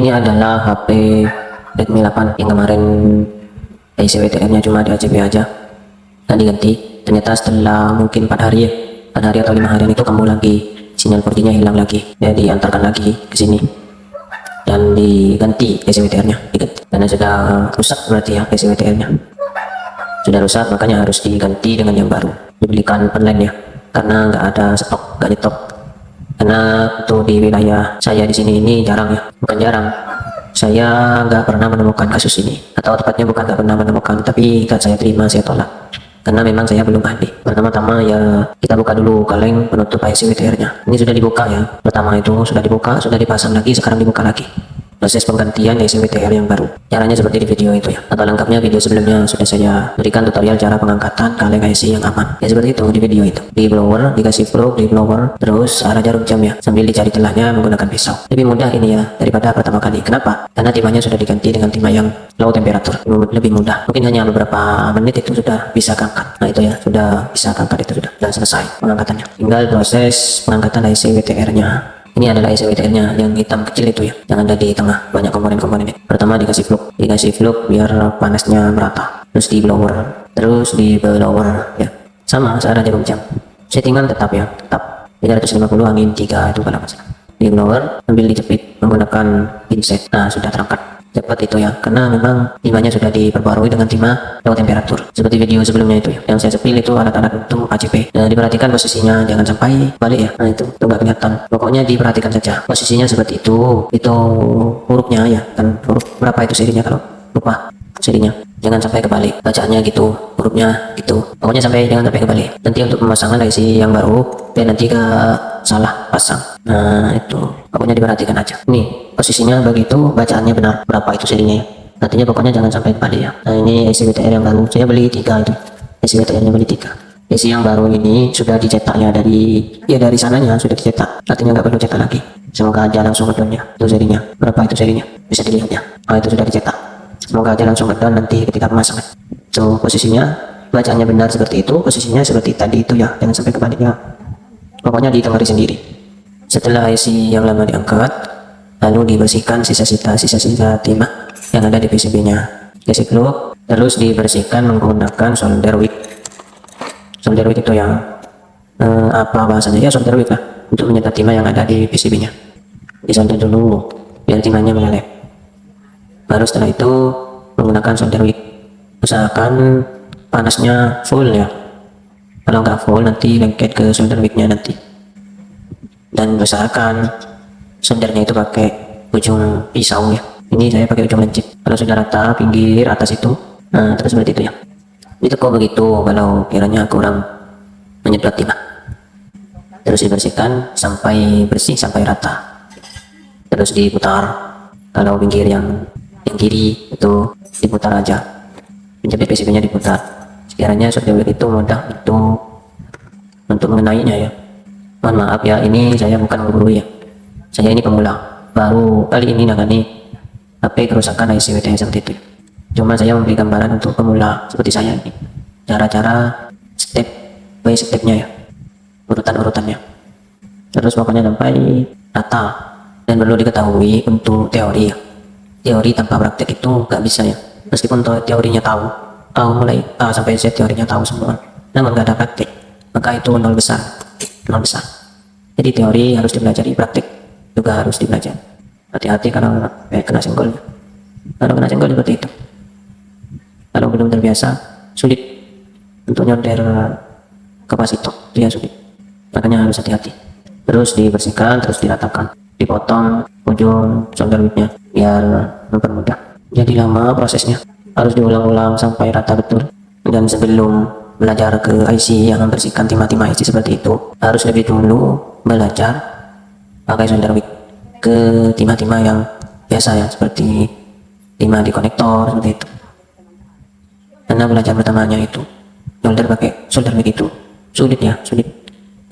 Ini adalah HP Redmi 8 yang kemarin IC WTR-nya cuma di ACP aja dan diganti. Ternyata setelah mungkin 4 hari ya, 4 hari atau 5 hari itu kambuh lagi, sinyal 4G-nya hilang lagi. Dia diantarkan lagi ke sini dan diganti IC WTR-nya, karena sudah rusak berarti ya IC WTR-nya. Sudah rusak, makanya harus diganti dengan yang baru. Dibelikan online ya, karena nggak ada stok, nggak nyetok. Karena untuk di wilayah saya di sini ini jarang ya, bukan jarang, saya nggak pernah menemukan kasus ini, atau tepatnya bukan nggak pernah menemukan, tapi kan saya terima, saya tolak, karena memang saya belum ahli. Pertama-tama ya kita buka dulu kaleng penutup IC WTR-nya. Ini sudah dibuka ya, pertama itu sudah dibuka, sudah dipasang lagi, sekarang dibuka lagi. Proses penggantian IC WTR yang baru. Caranya seperti di video itu ya. Atau lengkapnya video sebelumnya sudah saya berikan tutorial cara pengangkatan kaleng IC yang aman. Ya seperti itu di video itu. Di blower, dikasih plug di blower, terus arah jarum jam ya. Sambil dicari celahnya menggunakan pisau. Lebih mudah ini ya daripada pertama kali. Kenapa? Karena timahnya sudah diganti dengan timah yang low temperatur. Lebih mudah. Mungkin hanya beberapa menit itu sudah bisa keangkat. Nah itu ya, sudah bisa keangkat, itu sudah selesai pengangkatannya. Tinggal proses pengangkatan IC WTR-nya. Ini adalah IC WTR-nya yang hitam kecil itu ya, yang ada di tengah, banyak komponen-komponen ini. Pertama dikasih fluk biar panasnya merata. Terus di blower, terus di blower ya, sama searah jarum jam. Settingan tetap ya, tetap 350 angin 3 itu kalau nggak salah. Di blower sambil dijepit menggunakan pinset. Nah sudah terangkat. Cepat itu ya, karena memang timahnya sudah diperbarui dengan timah low temperatur seperti video sebelumnya itu ya, yang saya sepil itu alat-alat untuk ACP. Nah diperhatikan posisinya, jangan sampai balik ya. Nah itu nggak kelihatan, pokoknya diperhatikan saja posisinya seperti itu hurufnya ya, kan huruf berapa itu serinya, kalau lupa serinya, jangan sampai kebalik bacaannya gitu, hurufnya gitu, pokoknya jangan sampai kebalik. Nanti untuk pemasangan IC yang baru dan nanti salah pasang. Nah itu pokoknya diperhatikan aja. Nih posisinya begitu, bacaannya benar berapa itu serinya ya, nantinya pokoknya jangan sampai kebalik ya. Nah ini IC WTR yang baru, saya beli 3 itu, IC WTR nya beli 3. IC yang baru ini sudah dicetaknya dari sananya sudah dicetak, artinya nggak perlu cetak lagi. Semoga aja langsung ngedonnya. Itu serinya berapa, itu serinya bisa dilihat ya. Nah itu sudah dicetak, semoga aja langsung ngedon nanti ketika pemasangan. So posisinya bacaannya benar seperti itu, posisinya seperti tadi itu ya, jangan sampai kebalik ya. Pokoknya ditengari sendiri. Setelah IC yang lama diangkat, lalu dibersihkan sisa-sisa timah yang ada di PCB-nya. Kasih plug, terus dibersihkan menggunakan solder wick. Solder wick itu yang apa bahasanya ya, solder wick lah, untuk menyetar timah yang ada di PCB-nya. Disolder dulu biar timahnya meleleh. Baru setelah itu menggunakan solder wick. Usahakan panasnya full ya. Kalau nggak full nanti lengket ke solder wick-nya nanti. Dan usahakan soldernya itu pakai ujung pisau ya. Ini saya pakai ujung lancip. Kalau sudah rata pinggir atas itu, nah terus seperti itu ya. Ditekuk begitu kalau kiranya kurang menyedot timah. Terus dibersihkan sampai bersih, sampai rata. Terus diputar. Kalau pinggir yang kiri itu diputar aja. Penjepit PCB-nya diputar. Sekiranya solder wick itu mudah untuk mengenainya ya. Mohon maaf ya, ini saya bukan guru ya, saya ini pemula, baru kali ini nangani HP kerusakan IC WTR seperti itu. Cuma saya memberi gambaran untuk pemula seperti saya ini, cara-cara step by stepnya ya, urutan-urutannya. Terus pokoknya sampai rata. Dan perlu diketahui untuk teori ya, teori tanpa praktek itu nggak bisa ya. Meskipun teorinya tahu mulai A sampai Z, teorinya tahu semua, namun nggak ada praktek, maka itu nol besar. Jadi teori harus dipelajari, praktik juga harus dipelajari. Hati-hati kalau kena senggol. Kalau kena senggol seperti itu. Kalau belum terbiasa, sulit untuk nyonder kapasitor, itu ya sulit. Makanya harus hati-hati. Terus dibersihkan, terus diratakan, dipotong ujung solder wick-nya biar mempermudah. Jadi lama prosesnya, harus diulang-ulang sampai rata betul. Dan sebelum belajar ke IC yang membersihkan timah-timah IC seperti itu, harus lebih dulu belajar pakai solder wick ke timah-timah yang biasa ya, seperti timah di konektor seperti itu. Karena belajar pertamanya itu solder pakai solder wick itu sulit ya, sulit,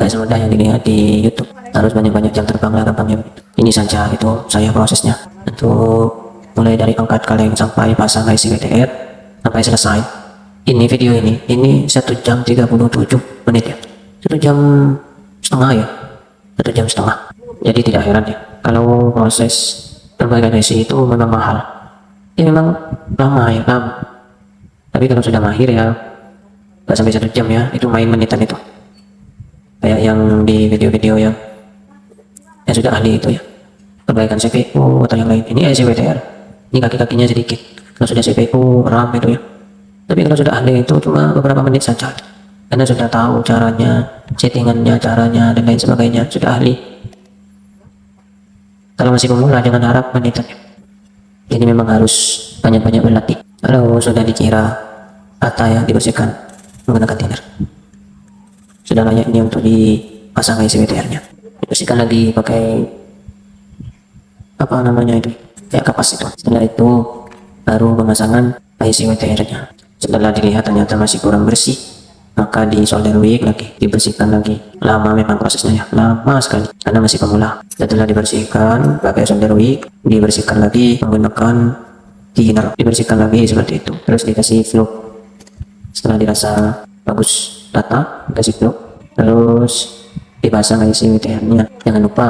gak semudah yang dilihat di YouTube. Harus banyak-banyak jam terbang lah gampangnya begitu. Ini saja itu saya prosesnya untuk mulai dari angkat kaleng sampai pasang IC WTR sampai selesai. Ini video ini 1 jam 37 menit ya, 1 jam setengah ya, 1 jam setengah. Jadi tidak heran ya kalau proses perbaikan IC itu memang mahal. Ya memang lama ya, lama. Tapi kalau sudah mahir ya nggak sampai 1 jam ya, itu main menitan itu. Kayak yang di video-video yang sudah ahli itu ya, perbaikan CPU atau yang lain. Ini IC WTR, ini kaki-kakinya sedikit. Kalau sudah CPU, RAM itu ya. Tapi kalau sudah ahli itu cuma beberapa menit saja, karena sudah tahu caranya, settingannya, caranya, dan lain sebagainya, sudah ahli. Kalau masih pemula jangan harap menitannya. Jadi memang harus banyak-banyak berlatih. Kalau sudah dikira rata ya, dibersihkan menggunakan thinner. Sudah layaknya untuk dipasang IC WTR-nya. Dibersihkan lagi pakai apa namanya itu, kayak kapas itu. Setelah itu baru pemasangan IC WTR-nya. Setelah dilihat ternyata masih kurang bersih, maka di solder wick lagi, dibersihkan lagi. Lama memang prosesnya ya, lama sekali karena masih pemula. Setelah dibersihkan pakai solder wick, dibersihkan lagi menggunakan thinner, dibersihkan lagi seperti itu. Terus dikasih flux. Setelah dirasa bagus data, dikasih flux, terus dipasang IC WTR-nya. Jangan lupa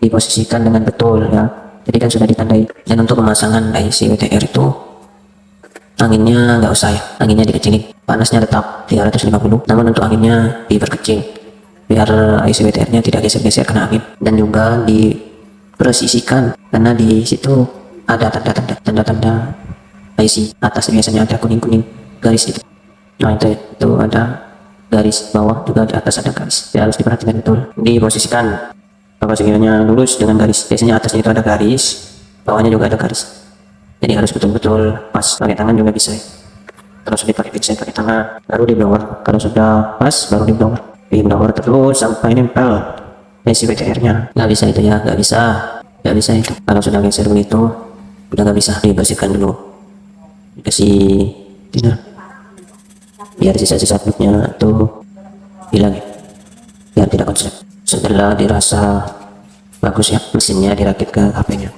diposisikan dengan betul ya. Jadi kan sudah ditandai. Dan untuk pemasangan IC WTR itu anginnya nggak usah ya, anginnya dikecilin, panasnya tetap 350, namun untuk anginnya diperkecil biar IC WTR-nya tidak geser-geser kena angin. Dan juga dipresisikan karena di situ ada tanda-tanda IC atas, biasanya ada kuning-kuning garis itu. Nah itu ada garis, bawah juga di atas ada garis, ya harus diperhatikan betul. Diposisikan apa sekiranya lurus dengan garis, biasanya atasnya itu ada garis, bawahnya juga ada garis. Jadi harus betul-betul pas. Pakai tangan juga bisa ya. Kalau sudah pakai fixate pakai tangan, baru di blower. Kalau sudah pas baru di blower. Di blower terus sampai nempel IC WTR-nya. Nggak bisa itu ya, nggak bisa itu. Kalau sudah geser begitu udah nggak bisa, dibersihkan dulu, dikasih thinner biar sisa-sisa fluknya tuh hilang ya, biar tidak konslet. Setelah dirasa bagus ya, mesinnya dirakit ke HP-nya.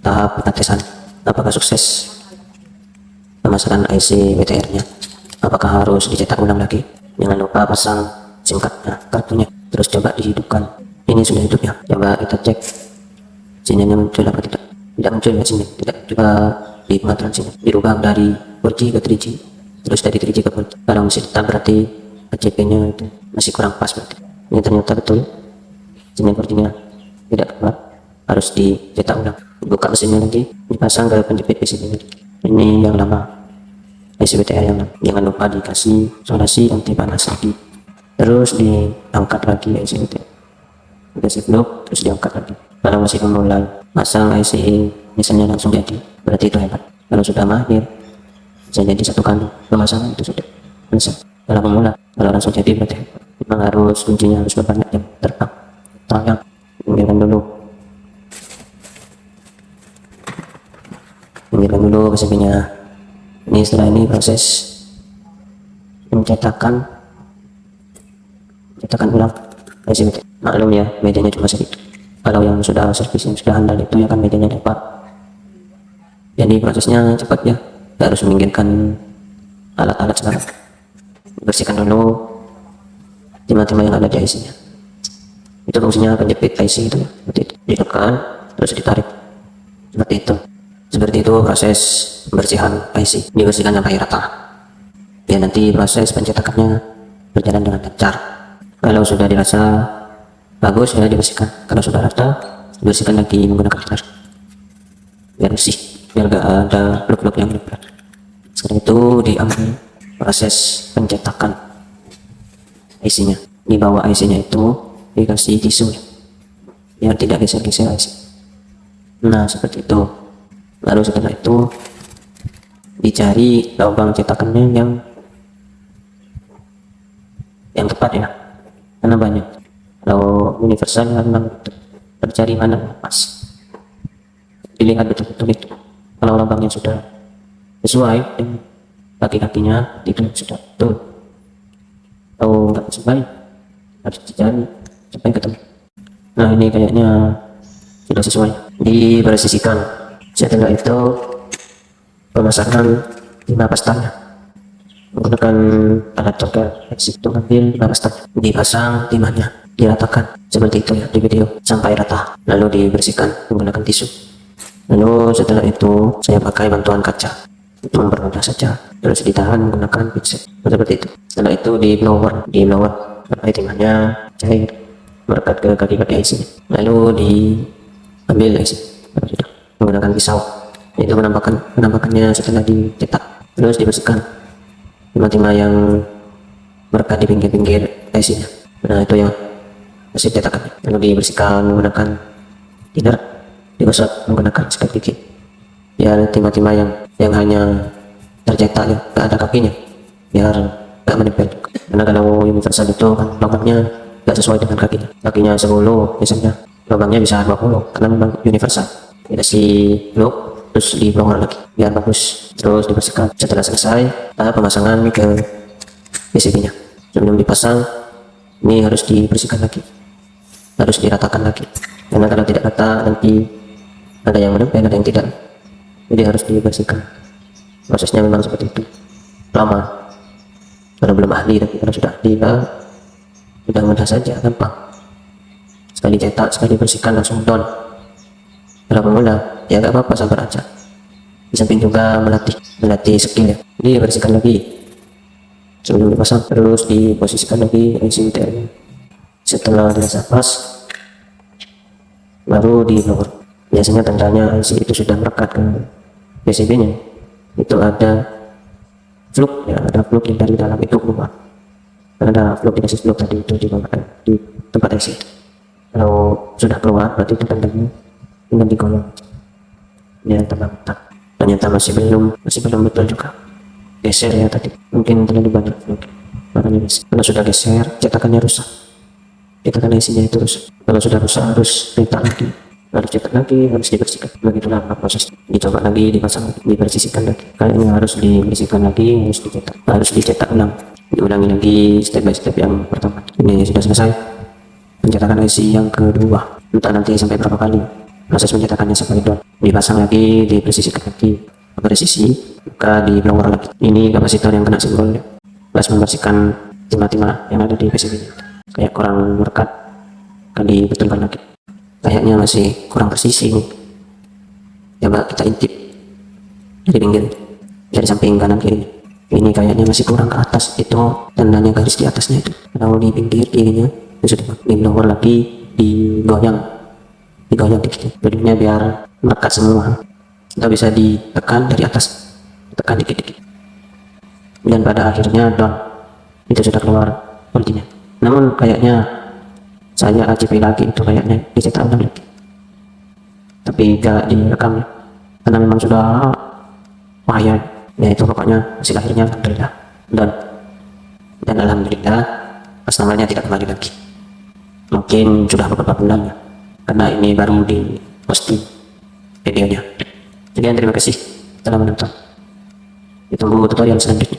Tahap pengetesan apakah sukses pemasangan IC WTR-nya, apakah harus dicetak ulang lagi. Jangan lupa pasang SIM card kartunya, terus coba dihidupkan. Ini sudah hidup ya, coba kita cek sinyalnya muncul apa tidak. Tidak muncul ya sinyal, tidak. Coba di pengaturan sinyal dirubah dari 4G ke 3G, terus dari 3G ke 4G. Kalau masih tetap berarti KCP-nya itu masih kurang pas berarti. Ini ternyata betul sinyal 4G-nya tidak keluar, harus dicetak ulang. Buka mesinnya lagi, dipasang ke penjepit PCB-nya. Ini yang lama, IC WTR yang lama. Jangan lupa dikasih isolasi anti panas lagi, terus diangkat lagi IC WTR, dikasih flux, terus diangkat lagi. Kalau masih memulai pasang IC misalnya langsung jadi, berarti itu hebat. Kalau sudah mahir bisa jadi 1 kali pemasangan itu sudah selesai. Kalau pemula, kalau langsung jadi berarti hebat. Memang harus kuncinya harus berbanyak jam terbang. Tayang, pinggirkan dulu PCB-nya. Ini setelah ini proses pencetakan ulang IC WTR. Maklum ya, medianya cuma sedikit. Kalau yang sudah servis, yang sudah handal itu ya kan medianya dapat. Jadi prosesnya cepat ya, nggak harus meminggirkan alat-alat sekarang. Bersihkan dulu timah-timah yang ada di IC-nya. Itu fungsinya penjepit IC itu ya, seperti itu. Ditekan terus ditarik seperti itu proses pembersihan IC. Dibersihkan sampai rata biar nanti proses pencetakannya berjalan dengan lancar. Kalau sudah dirasa bagus ya dibersihkan. Kalau sudah rata dibersihkan lagi menggunakan thinner biar bersih, biar gak ada blok-blok yang menempel. Setelah itu diambil proses pencetakan IC-nya. Di bawah IC-nya itu dikasih tisu ya, biar tidak geser-geser IC. Nah seperti itu. Lalu setelah itu dicari lubang cetakannya yang tepat ya, karena banyak. Kalau universal memang tercari mana yang pas, dilihat betul-betul itu. Kalau lubangnya sudah sesuai dengan kaki-kakinya itu sudah betul. Kalau nggak sesuai harus dicari sampai ketemu. Nah ini kayaknya sudah sesuai, dipresisikan. Setelah itu pemasangan timah pastanya menggunakan alat coker. Itu ambil timah pastanya, dipasang timahnya. diratakan seperti itu ya di video sampai rata, lalu dibersihkan menggunakan tisu. Lalu setelah itu saya pakai bantuan kaca untuk mempermudah saja, terus ditahan menggunakan pinset seperti itu. Setelah itu di blower sampai timahnya cair merekat ke kaki-kaki IC, lalu diambil IC sudah menggunakan pisau. Itu penampakannya setelah dicetak, terus dibersihkan timah-timah yang merekat di pinggir-pinggir IC-nya. Nah, itu yang hasil cetakannya. Lalu dibersihkan menggunakan thinner, digosok menggunakan sikat gigi biar timah-timah yang hanya tercetak ya, gak ada kakinya, biar gak menempel. Karena kalau universal itu kan lubangnya gak sesuai dengan kakinya 10 biasanya, lubangnya bisa 20 karena memang universal. Dikasih loop, terus di blower lagi biar bagus, terus dibersihkan. Setelah selesai tahap pemasangan ke PCB nya. Sebelum dipasang ini harus dibersihkan lagi, harus diratakan lagi, karena kalau tidak rata nanti ada yang menempel, ada yang tidak, jadi harus dibersihkan. Prosesnya memang seperti itu, lama kalau belum ahli, tapi kalau sudah ahli sudah mudah saja, gampang. Sekali cetak, sekali bersihkan langsung down. Kalau pemula ya gak apa-apa, sabar aja. Di samping juga melatih skill ya. Jadi bersihkan lagi sebelum dipasang, terus diposisikan lagi IC WTR. Setelah dirasa pas, baru di blower. Biasanya tandanya IC itu sudah melekat ke PCB nya, itu ada fluk ya, ada fluk yang dari dalam itu keluar. Ada fluk dikasih fluk tadi itu di tempat IC. Kalau sudah keluar berarti itu tandanya tinggal digolong ya, terbang. Ternyata masih belum betul juga, geser ya tadi, mungkin terlalu banyak fluk makanya geser. Kalau sudah geser cetakannya rusak, cetakan IC-nya itu rusak. Kalau sudah rusak harus cetak lagi, harus cetak lagi, harus dibersihkan. Begitulah proses. Dicoba lagi, dipasang lagi, dibersihkan lagi. Kayaknya harus dibersihkan lagi, harus dicetak ulang, diulangi lagi step by step yang pertama. Ini sudah selesai pencetakan IC yang kedua. Entah nanti sampai berapa kali proses pencetakannya sampai down. Dipasang lagi, dibersihkan lagi, presisi, buka di blower lagi. Ini kapasitor yang kena senggol ya, pas membersihkan timah-timah yang ada di PCB ini. Kayak kurang merekat, kali betulkan lagi. Kayaknya masih kurang presisi nih. Coba kita intip dari pinggir, dari samping kanan kiri. Ini kayaknya masih kurang ke atas, itu tandanya garis di atasnya itu. Kalau di pinggir kirinya sudah di blower lagi, digoyang dikit, jadinya biar melekat semua. Kita bisa ditekan dari atas, tekan dikit-dikit, dan pada akhirnya down. Itu sudah keluar voltnya. Namun kayaknya saya ACP lagi, itu kayaknya dicetak ulang lagi, tapi gak direkam ya, karena memang sudah bahaya ya. Itu pokoknya hasil akhirnya alhamdulillah down, dan alhamdulillah customernya tidak kembali lagi. Mungkin sudah beberapa bulan ya, karena ini baru di posting videonya. Sekian, terima kasih telah menonton. Ditunggu tutorial selanjutnya.